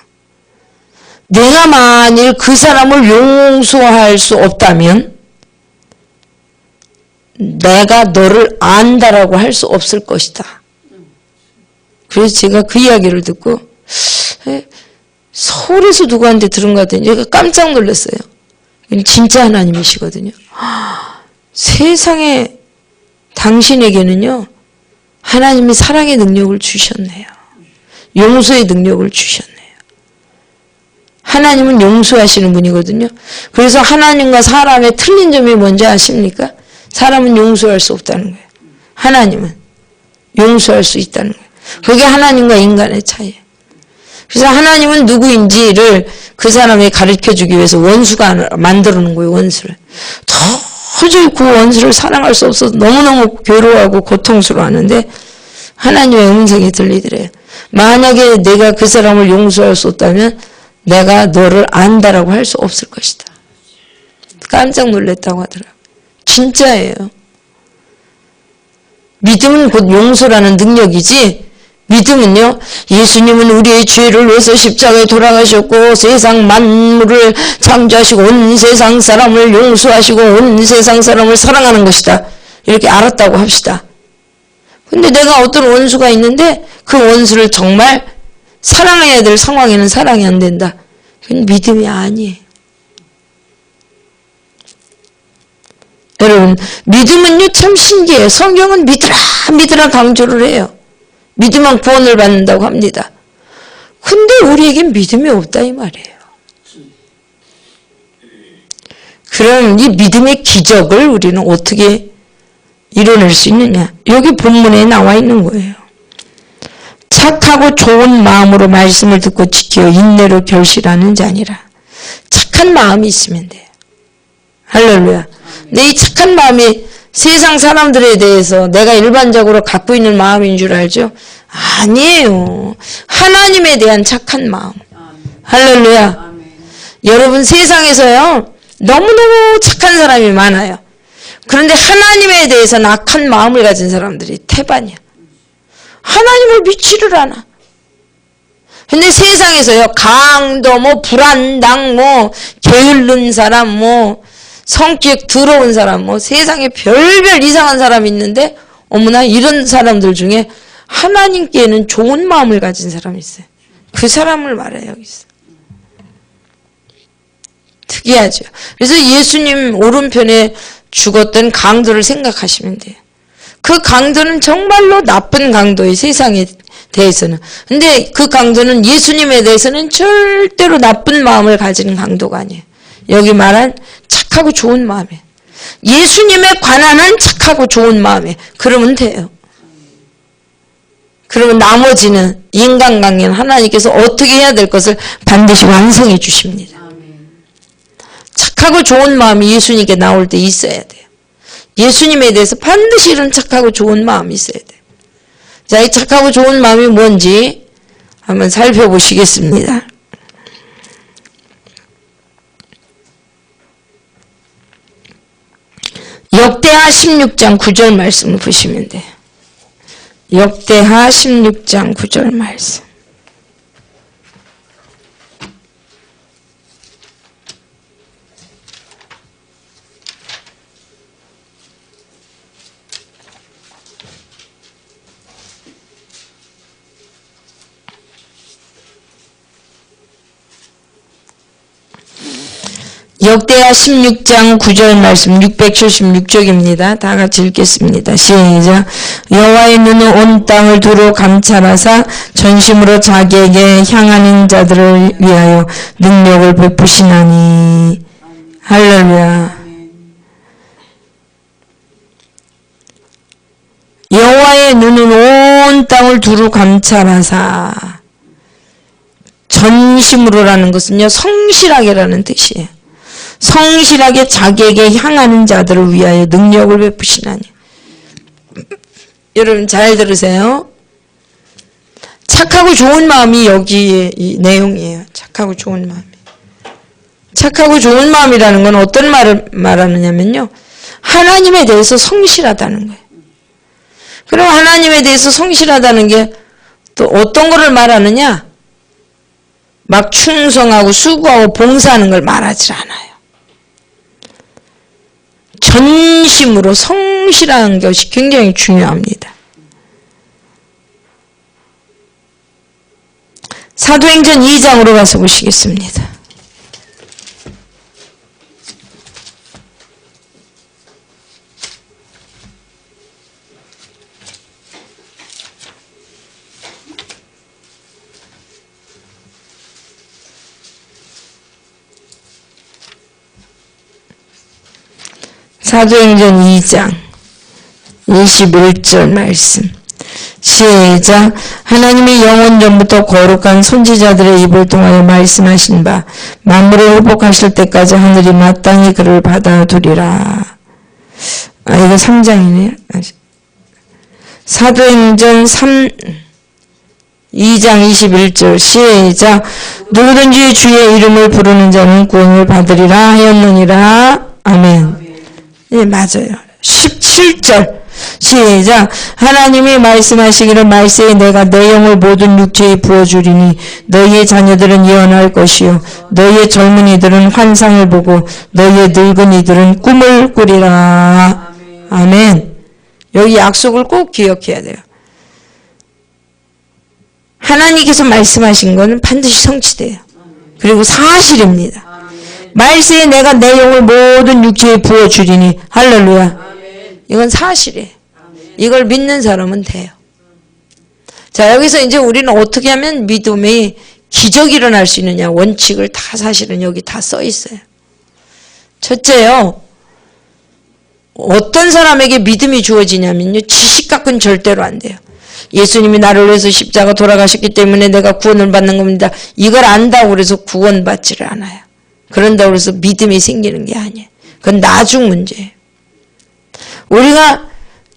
내가 만일 그 사람을 용서할 수 없다면 내가 너를 안다라고 할 수 없을 것이다. 그래서 제가 그 이야기를 듣고 서울에서 누구한테 들은 것 같더니 제가 깜짝 놀랐어요. 진짜 하나님이시거든요. 세상에 당신에게는요, 하나님이 사랑의 능력을 주셨네요. 용서의 능력을 주셨네요. 하나님은 용서하시는 분이거든요. 그래서 하나님과 사람의 틀린 점이 뭔지 아십니까? 사람은 용서할 수 없다는 거예요. 하나님은 용서할 수 있다는 거예요. 그게 하나님과 인간의 차이예요. 그래서 하나님은 누구인지를 그 사람에 가르쳐주기 위해서 원수가 만들어 놓은 거예요. 원수를. 도저히 그 원수를 사랑할 수 없어서 너무너무 괴로워하고 고통스러워하는데 하나님의 음성이 들리더래요. 만약에 내가 그 사람을 용서할 수 없다면 내가 너를 안다라고 할 수 없을 것이다. 깜짝 놀랐다고 하더라고요. 진짜예요. 믿음은 곧 용서라는 능력이지, 믿음은요, 예수님은 우리의 죄를 위해서 십자가에 돌아가셨고 세상 만물을 창조하시고 온 세상 사람을 용서하시고 온 세상 사람을 사랑하는 것이다. 이렇게 알았다고 합시다. 근데 내가 어떤 원수가 있는데 그 원수를 정말 사랑해야 될 상황에는 사랑이 안 된다. 그건 믿음이 아니에요. 여러분, 믿음은요 참 신기해요. 성경은 믿으라 강조를 해요. 믿으면 구원을 받는다고 합니다. 근데 우리에겐 믿음이 없다 이 말이에요. 그럼 이 믿음의 기적을 우리는 어떻게 이뤄낼 수 있느냐? 여기 본문에 나와 있는 거예요. 착하고 좋은 마음으로 말씀을 듣고 지켜 인내로 결실하는 자니라. 착한 마음이 있으면 돼요. 할렐루야. 근데 이 착한 마음이 세상 사람들에 대해서 내가 일반적으로 갖고 있는 마음인 줄 알죠? 아니에요. 하나님에 대한 착한 마음. 할렐루야. 여러분, 세상에서요 너무너무 착한 사람이 많아요. 그런데 하나님에 대해서는 악한 마음을 가진 사람들이 태반이야. 하나님을 믿지를 않아. 근데 세상에서요, 강도, 불안당, 게으른 사람, 성격 더러운 사람, 세상에 별별 이상한 사람이 있는데, 어머나, 이런 사람들 중에 하나님께는 좋은 마음을 가진 사람이 있어요. 그 사람을 말해요, 여기서. 특이하죠. 그래서 예수님 오른편에 죽었던 강도를 생각하시면 돼요. 그 강도는 정말로 나쁜 강도예요, 세상에 대해서는. 근데 그 강도는 예수님에 대해서는 절대로 나쁜 마음을 가지는 강도가 아니에요. 여기 말한 착하고 좋은 마음이에요. 예수님에 관한은 착하고 좋은 마음이에요. 그러면 돼요. 그러면 나머지는 인간관계는 하나님께서 어떻게 해야 될 것을 반드시 완성해 주십니다. 착하고 좋은 마음이 예수님께 나올 때 있어야 돼요. 예수님에 대해서 반드시 이런 착하고 좋은 마음이 있어야 돼요. 자, 이 착하고 좋은 마음이 뭔지 한번 살펴보시겠습니다. 역대하 16장 9절 말씀을 보시면 돼요. 역대하 16장 9절 말씀. 역대하 16장 9절 말씀 676쪽입니다. 다 같이 읽겠습니다. 시작. 여호와의 눈은 온 땅을 두루 감찰하사 전심으로 자기에게 향하는 자들을 위하여 능력을 베푸시나니. 할렐루야. 여호와의 눈은 온 땅을 두루 감찰하사. 전심으로라는 것은요, 성실하게라는 뜻이에요. 성실하게 자기에게 향하는 자들을 위하여 능력을 베푸시나니. 여러분 잘 들으세요. 착하고 좋은 마음이 여기에 이 내용이에요. 착하고 좋은 마음이. 착하고 좋은 마음이라는 건 어떤 말을 말하느냐면요, 하나님에 대해서 성실하다는 거예요. 그럼 하나님에 대해서 성실하다는 게 또 어떤 거를 말하느냐? 막 충성하고 수고하고 봉사하는 걸 말하지 않아요. 전심으로 성실한 것이 굉장히 중요합니다. 사도행전 2장으로 가서 보시겠습니다. 사도행전 2장 21절 말씀. 시작. 하나님이 영원 전부터 거룩한 선지자들의 입을 통하여 말씀하신 바 만물을 회복하실 때까지 하늘이 마땅히 그를 받아두리라. 이거 3장이네요. 사도행전 2장 21절. 시작. 누구든지 주의 이름을 부르는 자는 구원을 받으리라 하였느니라. 아멘. 예, 맞아요. 17절. 시작. 하나님이 말씀하시기를 말세에 내가 내 영을 모든 육체에 부어주리니 너희의 자녀들은 예언할 것이요 너희의 젊은이들은 환상을 보고 너희의 늙은이들은 꿈을 꾸리라. 아멘. 여기 약속을 꼭 기억해야 돼요. 하나님께서 말씀하신 것은 반드시 성취돼요. 그리고 사실입니다. 말세에 내가 내 영을 모든 육체에 부어주리니. 할렐루야. 이건 사실이에요. 이걸 믿는 사람은 돼요. 자, 여기서 이제 우리는 어떻게 하면 믿음이 기적이 일어날 수 있느냐 원칙을 다 사실은 여기 다 써 있어요. 첫째요, 어떤 사람에게 믿음이 주어지냐면요, 지식 갖고는 절대로 안 돼요. 예수님이 나를 위해서 십자가 돌아가셨기 때문에 내가 구원을 받는 겁니다. 이걸 안다고 그래서 구원받지를 않아요. 그런다고 해서 믿음이 생기는 게 아니에요. 그건 나중 문제예요. 우리가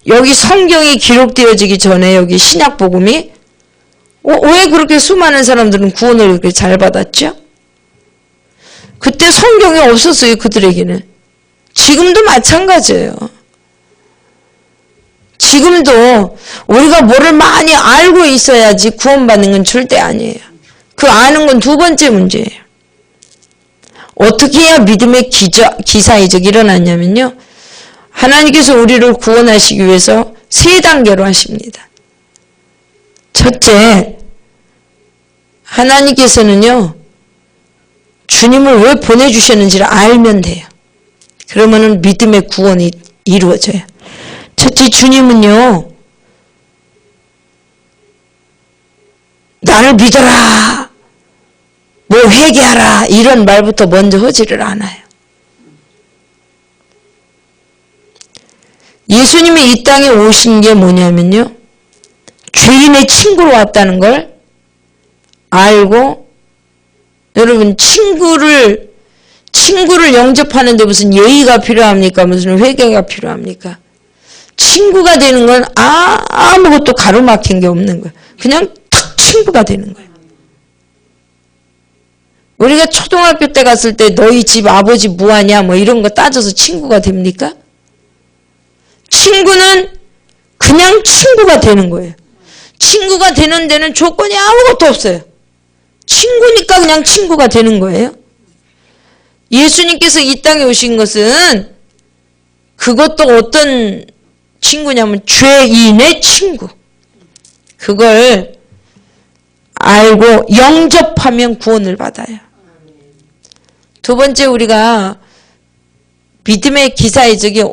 여기 성경이 기록되어지기 전에 여기 신약복음이 왜 그렇게 수많은 사람들은 구원을 그렇게 잘 받았죠? 그때 성경이 없었어요, 그들에게는. 지금도 마찬가지예요. 지금도 우리가 뭐를 많이 알고 있어야지 구원받는 건 절대 아니에요. 그 아는 건 두 번째 문제예요. 어떻게 해야 믿음의 기사이적이 일어났냐면요. 하나님께서 우리를 구원하시기 위해서 세 단계로 하십니다. 첫째, 하나님께서는요. 주님을 왜 보내주셨는지를 알면 돼요. 그러면은 믿음의 구원이 이루어져요. 첫째, 주님은요. 나를 믿어라. 뭐 회개하라. 이런 말부터 먼저 하지를 않아요. 예수님이 이 땅에 오신 게 뭐냐면요. 죄인의 친구로 왔다는 걸 알고, 여러분 친구를 영접하는데 무슨 예의가 필요합니까? 무슨 회개가 필요합니까? 친구가 되는 건 아무것도 가로막힌 게 없는 거예요. 그냥 탁 친구가 되는 거예요. 우리가 초등학교 때 갔을 때 너희 집 아버지 뭐하냐 뭐 이런 거 따져서 친구가 됩니까? 친구는 그냥 친구가 되는 거예요. 친구가 되는 데는 조건이 아무것도 없어요. 친구니까 그냥 친구가 되는 거예요. 예수님께서 이 땅에 오신 것은 그것도 어떤 친구냐면 죄인의 친구. 그걸 알고 영접하면 구원을 받아요. 두 번째, 우리가 믿음의 기사이적이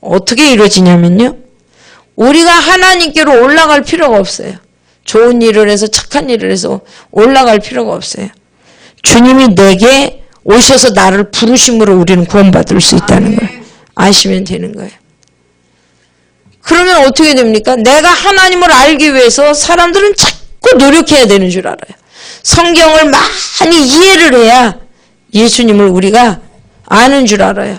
어떻게 이루어지냐면요. 우리가 하나님께로 올라갈 필요가 없어요. 좋은 일을 해서 착한 일을 해서 올라갈 필요가 없어요. 주님이 내게 오셔서 나를 부르심으로 우리는 구원받을 수 있다는 거예요. 아시면 되는 거예요. 그러면 어떻게 됩니까? 내가 하나님을 알기 위해서 사람들은 자꾸 노력해야 되는 줄 알아요. 성경을 많이 이해를 해야 예수님을 우리가 아는 줄 알아요.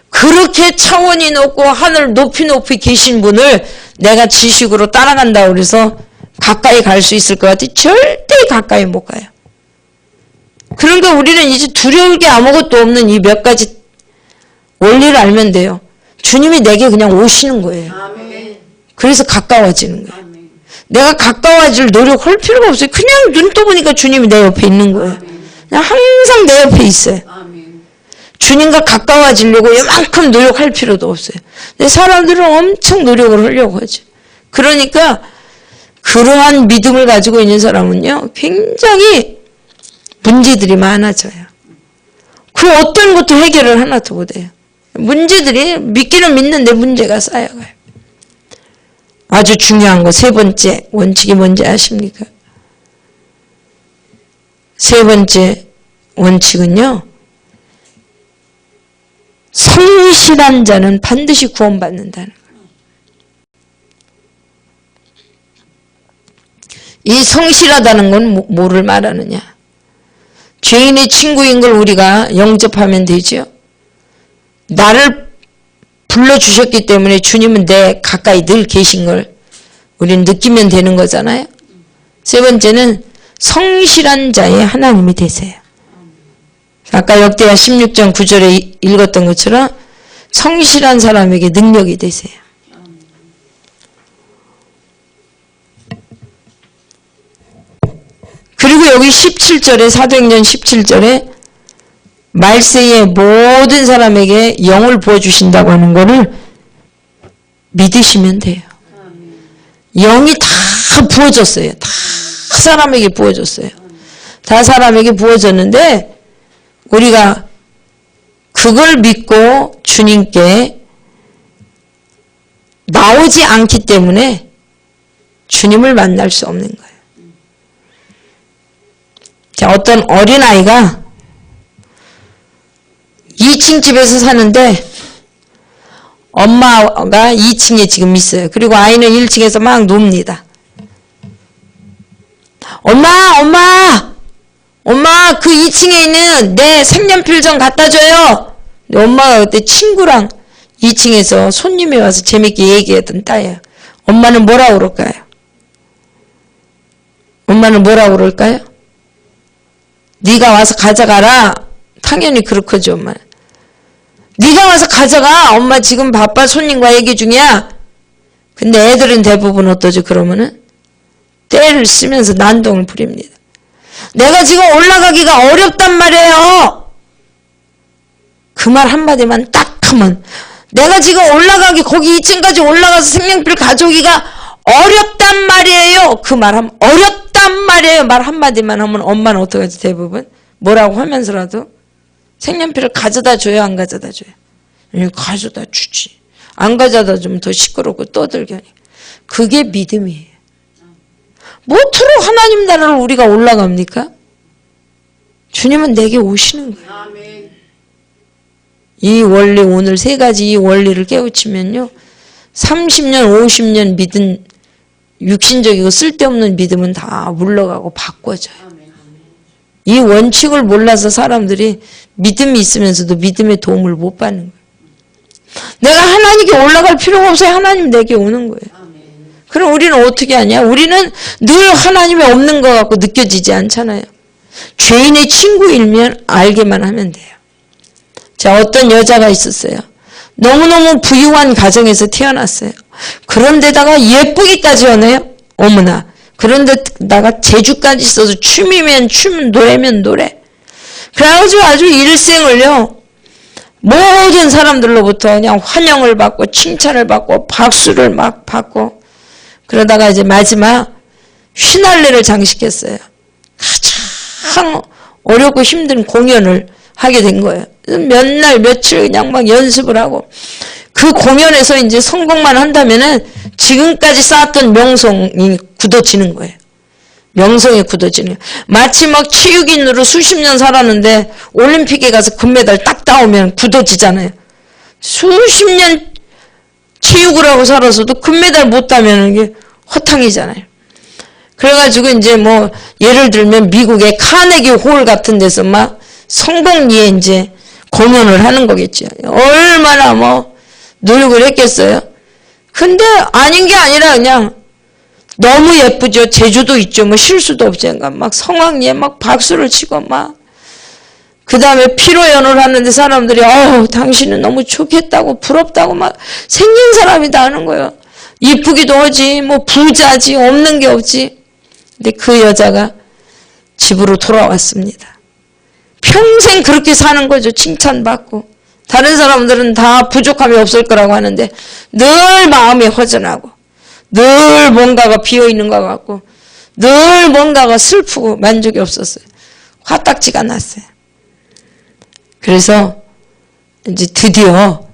그렇게 차원이 높고 하늘 높이 계신 분을 내가 지식으로 따라간다고 그래서 가까이 갈 수 있을 것 같아? 절대 가까이 못 가요. 그러니까 우리는 이제 두려울 게 아무것도 없는 이 몇 가지 원리를 알면 돼요. 주님이 내게 그냥 오시는 거예요. 그래서 가까워지는 거예요. 내가 가까워질 노력할 필요가 없어요. 그냥 눈 떠보니까 주님이 내 옆에 있는 거예요. 그냥 항상 내 옆에 있어요. 주님과 가까워지려고 이만큼 노력할 필요도 없어요. 근데 사람들은 엄청 노력을 하려고 하죠. 그러니까 그러한 믿음을 가지고 있는 사람은요. 굉장히 문제들이 많아져요. 그 어떤 것도 해결을 하나도 못해요. 문제들이 믿기는 믿는데 문제가 쌓여가요. 아주 중요한 거 세 번째 원칙이 뭔지 아십니까? 세 번째 원칙은요. 성실한 자는 반드시 구원받는다는 거예요. 이 성실하다는 건 뭐를 말하느냐? 죄인의 친구인 걸 우리가 영접하면 되죠. 나를 불러주셨기 때문에 주님은 내 가까이 늘 계신 걸 우리는 느끼면 되는 거잖아요. 세 번째는 성실한 자의 하나님이 되세요. 아까 역대하 16장 9절에 읽었던 것처럼 성실한 사람에게 능력이 되세요. 그리고 여기 17절에 사도행전 17절에 말세에 모든 사람에게 영을 부어주신다고 하는 것을 믿으시면 돼요. 영이 다 부어졌어요. 다 사람에게 부어졌어요. 다 사람에게 부어졌는데 우리가 그걸 믿고 주님께 나오지 않기 때문에 주님을 만날 수 없는 거예요. 자, 어떤 어린아이가 2층 집에서 사는데 엄마가 2층에 지금 있어요. 그리고 아이는 1층에서 막 놉니다. 엄마 그 2층에 있는 내 색연필 좀 갖다 줘요. 엄마가 그때 친구랑 2층에서 손님이 와서 재밌게 얘기했던 딸이에요. 엄마는 뭐라고 그럴까요? 엄마는 뭐라고 그럴까요? 네가 와서 가져가라. 당연히 그렇겠죠, 엄마는. 네가 와서 가져가. 엄마 지금 바빠 손님과 얘기 중이야. 근데 애들은 대부분 어떠죠? 그러면은 때를 쓰면서 난동을 부립니다. 내가 지금 올라가기가 어렵단 말이에요. 그 말 한마디만 딱 하면 내가 지금 올라가기 거기 2층까지 올라가서 색연필 가져오기가 어렵단 말이에요. 그 말 하면 어렵단 말이에요. 말 한마디만 하면 엄마는 어떡하지 대부분? 뭐라고 하면서라도 색연필을 가져다 줘요? 안 가져다 줘요? 가져다 주지. 안 가져다 주면 더 시끄럽고 떠들게 하니까. 그게 믿음이에요. 뭐투로 하나님 나라를 우리가 올라갑니까? 주님은 내게 오시는 거예요. 아멘. 이 원리 오늘 세 가지 이 원리를 깨우치면요. 30년 50년 믿은 육신적이고 쓸데없는 믿음은 다 물러가고 바꿔져요. 이 원칙을 몰라서 사람들이 믿음이 있으면서도 믿음의 도움을 못 받는 거예요. 내가 하나님께 올라갈 필요가 없어요. 하나님 내게 오는 거예요. 그럼 우리는 어떻게 하냐? 우리는 늘 하나님이 없는 것 같고 느껴지지 않잖아요. 죄인의 친구이면 알게만 하면 돼요. 자, 어떤 여자가 있었어요. 너무너무 부유한 가정에서 태어났어요. 그런데다가 예쁘기까지 하네요. 어머나. 그런데다가 재주까지 있어서 춤이면 춤, 노래면 노래. 그래가지고 아주 일생을요. 모든 사람들로부터 그냥 환영을 받고 칭찬을 받고 박수를 막 받고 그러다가 이제 마지막 휘날레를 장식했어요. 가장 어렵고 힘든 공연을 하게 된 거예요. 몇 날 며칠 그냥 막 연습을 하고 그 공연에서 이제 성공만 한다면은 지금까지 쌓았던 명성이 굳어지는 거예요. 명성이 굳어지는 거예요. 마치 막 체육인으로 수십 년 살았는데 올림픽에 가서 금메달 딱 따오면 굳어지잖아요. 수십 년 체육을 하고 살아서도 금메달 못 따면 이게 허탕이잖아요. 그래가지고 이제 뭐 예를 들면 미국의 카네기 홀 같은 데서 막 성공리에 이제 공연을 하는 거겠죠. 얼마나 뭐 노력을 했겠어요. 근데 아닌 게 아니라 그냥 너무 예쁘죠. 재주도 있죠. 뭐 실수도 없죠. 그러니까 막 성황리에 막 박수를 치고 막 그 다음에 피로연을 하는데 사람들이 당신은 너무 좋겠다고 부럽다고 막 생긴 사람이다 하는 거예요. 이쁘기도 하지 뭐 부자지 없는 게 없지. 근데 그 여자가 집으로 돌아왔습니다. 평생 그렇게 사는 거죠. 칭찬받고. 다른 사람들은 다 부족함이 없을 거라고 하는데 늘 마음이 허전하고 늘 뭔가가 비어있는 것 같고 늘 뭔가가 슬프고 만족이 없었어요. 화딱지가 났어요. 그래서 이제 드디어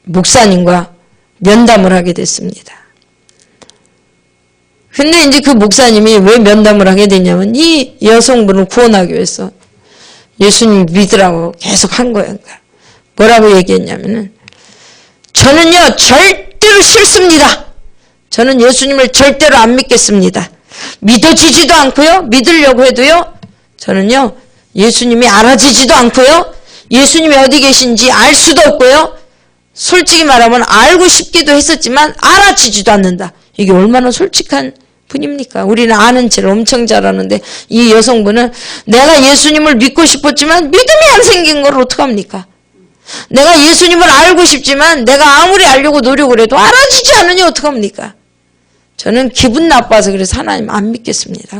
목사님과 면담을 하게 됐습니다. 근데 이제 그 목사님이 왜 면담을 하게 됐냐면 이 여성분을 구원하기 위해서 예수님 믿으라고 계속 한 거예요. 뭐라고 얘기했냐면은 저는요 절대로 싫습니다. 저는 예수님을 절대로 안 믿겠습니다. 믿어지지도 않고요. 믿으려고 해도요. 저는요 예수님이 알아지지도 않고요. 예수님이 어디 계신지 알 수도 없고요. 솔직히 말하면 알고 싶기도 했었지만 알아지지도 않는다. 이게 얼마나 솔직한 분입니까? 우리는 아는 체를 엄청 잘하는데 이 여성분은 내가 예수님을 믿고 싶었지만 믿음이 안 생긴 걸 어떡합니까? 내가 예수님을 알고 싶지만 내가 아무리 알려고 노력을 해도 알아지지 않으니 어떡합니까? 저는 기분 나빠서 그래서 하나님 안 믿겠습니다.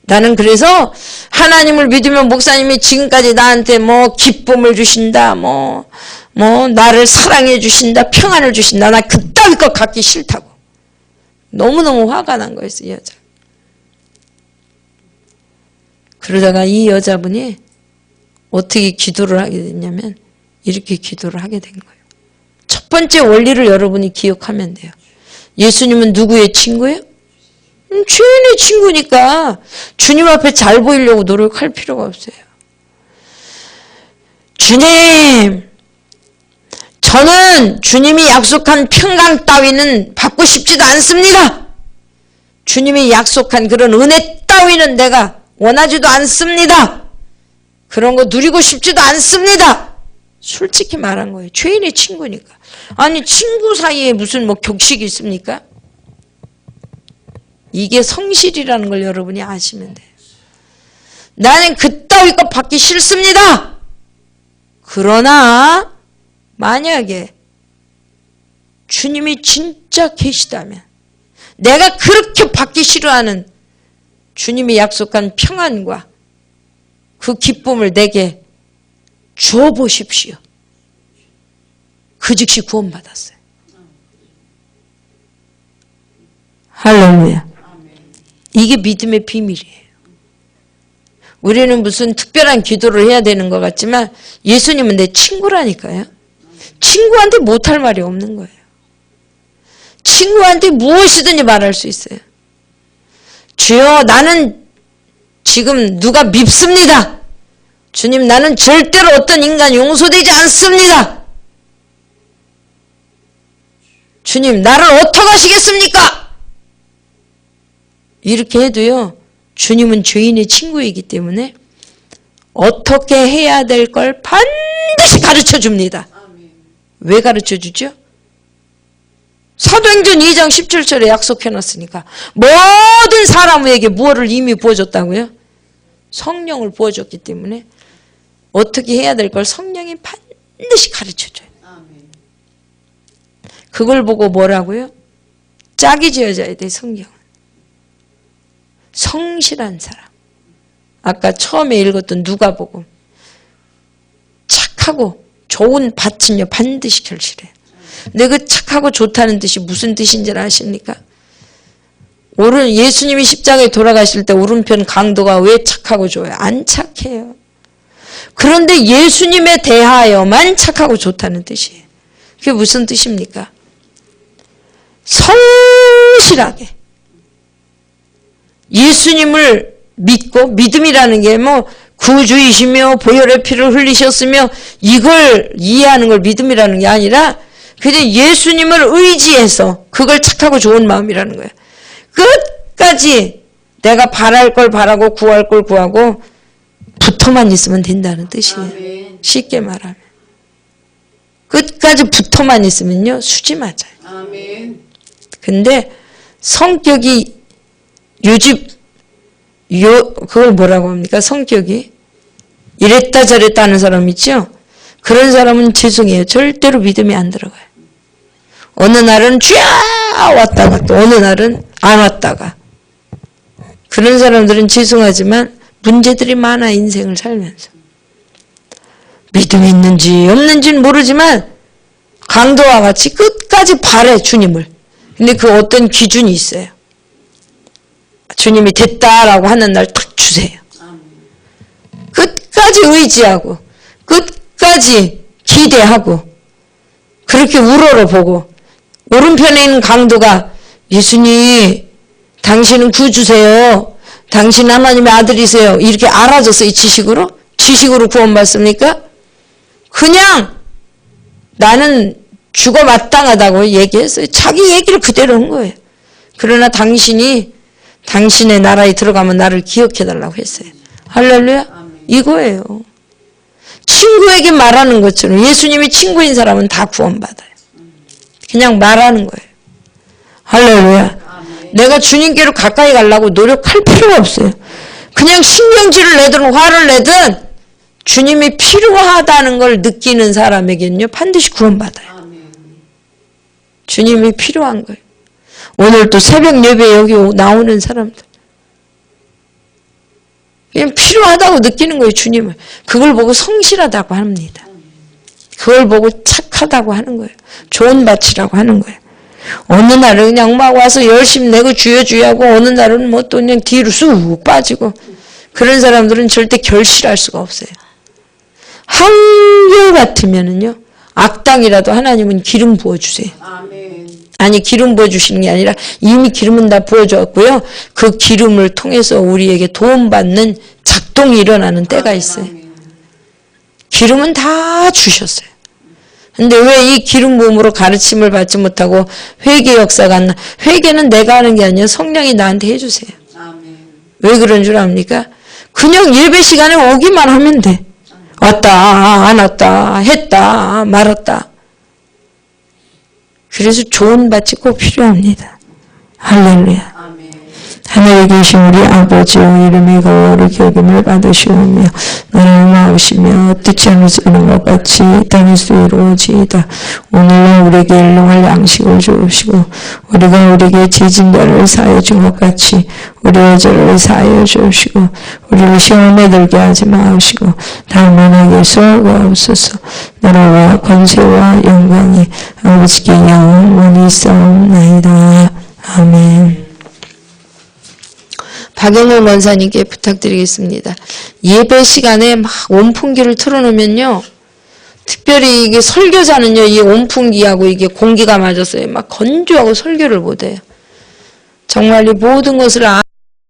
나는 그래서 하나님을 믿으면 목사님이 지금까지 나한테 뭐 기쁨을 주신다, 뭐 나를 사랑해 주신다, 평안을 주신다. 나 그따위 것 갖기 싫다고. 너무너무 화가 난 거였어, 이 여자. 그러다가 이 여자분이 어떻게 기도를 하게 됐냐면 이렇게 기도를 하게 된 거예요. 첫 번째 원리를 여러분이 기억하면 돼요. 예수님은 누구의 친구예요? 주인의 친구니까 주님 앞에 잘 보이려고 노력할 필요가 없어요. 주님, 저는 주님이 약속한 평강 따위는 받고 싶지도 않습니다. 주님이 약속한 그런 은혜 따위는 내가 원하지도 않습니다. 그런 거 누리고 싶지도 않습니다. 솔직히 말한 거예요. 죄인의 친구니까. 아니 친구 사이에 무슨 뭐 격식이 있습니까? 이게 성실이라는 걸 여러분이 아시면 돼요. 나는 그따위 것 받기 싫습니다. 그러나 만약에 주님이 진짜 계시다면 내가 그렇게 받기 싫어하는 주님이 약속한 평안과 그 기쁨을 내게 줘 보십시오. 그 즉시 구원받았어요. 할렐루야. 이게 믿음의 비밀이에요. 우리는 무슨 특별한 기도를 해야 되는 것 같지만 예수님은 내 친구라니까요. 친구한테 못할 말이 없는 거예요. 친구한테 무엇이든지 말할 수 있어요. 주여, 나는 지금 누가 밉습니다. 주님, 나는 절대로 어떤 인간 용서되지 않습니다. 주님, 나를 어떻게 하시겠습니까? 이렇게 해도요, 주님은 죄인의 친구이기 때문에 어떻게 해야 될 걸 반드시 가르쳐 줍니다. 왜 가르쳐 주죠? 사도행전 2장 17절에 약속해 놨으니까. 모든 사람에게 무엇을 이미 부어줬다고요? 성령을 부어줬기 때문에 어떻게 해야 될 걸 성령이 반드시 가르쳐 줘요. 그걸 보고 뭐라고요? 짝이 지어져야 돼, 성경은. 성실한 사람. 아까 처음에 읽었던 누가복음. 착하고 좋은 밭은요 반드시 결실해요. 근데 그 착하고 좋다는 뜻이 무슨 뜻인지 아십니까? 예수님이 십자가에 돌아가실 때 오른편 강도가 왜 착하고 좋아요? 안 착해요. 그런데 예수님에 대하여만 착하고 좋다는 뜻이에요. 그게 무슨 뜻입니까? 성실하게 예수님을 믿고, 믿음이라는 게 구주이시며 보혈의 피를 흘리셨으며 이걸 이해하는 걸 믿음이라는 게 아니라 그냥 예수님을 의지해서 그걸 착하고 좋은 마음이라는 거예요. 끝까지 내가 바랄 걸 바라고 구할 걸 구하고 붙어만 있으면 된다는 뜻이에요. 아멘. 쉽게 말하면. 끝까지 붙어만 있으면요 수지 맞아요. 아멘. 근데 성격이 그걸 뭐라고 합니까? 성격이 이랬다 저랬다 하는 사람 있죠? 그런 사람은 죄송해요. 절대로 믿음이 안 들어가요. 어느 날은 쫙 왔다가 또 어느 날은 안 왔다가. 그런 사람들은 죄송하지만 문제들이 많아, 인생을 살면서. 믿음이 있는지 없는지는 모르지만 강도와 같이 끝까지 바래, 주님을. 근데 그 어떤 기준이 있어요. 주님이 됐다라고 하는 날 딱 주세요. 끝까지 의지하고 끝까지 기대하고 그렇게 우러러보고 오른편에 있는 강도가 예수님 당신은 구주세요. 당신 하나님의 아들이세요. 이렇게 알아줘서 이 지식으로 구원받습니까? 그냥 나는 죽어 마땅하다고 얘기했어요. 자기 얘기를 그대로 한 거예요. 그러나 당신의 나라에 들어가면 나를 기억해달라고 했어요. 할렐루야? 이거예요. 친구에게 말하는 것처럼 예수님이 친구인 사람은 다 구원받아요. 그냥 말하는 거예요. 할렐루야. 내가 주님께로 가까이 가려고 노력할 필요가 없어요. 그냥 신경질을 내든 화를 내든 주님이 필요하다는 걸 느끼는 사람에게는요 반드시 구원받아요. 주님이 필요한 거예요. 오늘 또 새벽 예배 여기 나오는 사람들 그냥 필요하다고 느끼는 거예요. 주님을. 그걸 보고 성실하다고 합니다. 그걸 보고 착하다고 하는 거예요. 좋은 밭이라고 하는 거예요. 어느 날은 그냥 막 와서 열심히 내고 주여주여하고 어느 날은 뭐 또 그냥 뒤로 쑥 빠지고 그런 사람들은 절대 결실할 수가 없어요. 한결 같으면은요 악당이라도 하나님은 기름 부어주세요. 아니 기름 부어주시는 게 아니라 이미 기름은 다 부어줬고요. 그 기름을 통해서 우리에게 도움받는 작동이 일어나는 때가 있어요. 기름은 다 주셨어요. 근데 왜 이 기름 부음으로 가르침을 받지 못하고 회개 역사가 안 나? 회개는 내가 하는 게 아니라 성령이 나한테 해주세요. 왜 그런 줄 압니까? 그냥 예배 시간에 오기만 하면 돼. 왔다 안 왔다 했다 말았다. 그래서 좋은 밭이 꼭 필요합니다. 할렐루야. 하늘에 계신 우리 아버지여 이름이 거룩히 여김을 받으시오며 너는 나오시며 뜻지 않으서 이룬 것 같이 땅에서 이루어지이다. 오늘날 우리에게 일용할 양식을 주옵시고 우리가 우리에게 지진 자를 사하여 준 것 같이 우리의 죄를 사하여 주옵시고 우리를 시험에 들게 하지 마시고 다만 악에서 구하옵소서. 나라와 권세와 영광이 아버지께 영원히 있사옵나이다. 아멘. 박영호 원사님께 부탁드리겠습니다. 예배 시간에 막 온풍기를 틀어놓으면요. 특별히 이게 설교자는요. 이 온풍기하고 이게 공기가 맞았어요. 막 건조하고 설교를 못해요. 정말 이 모든 것을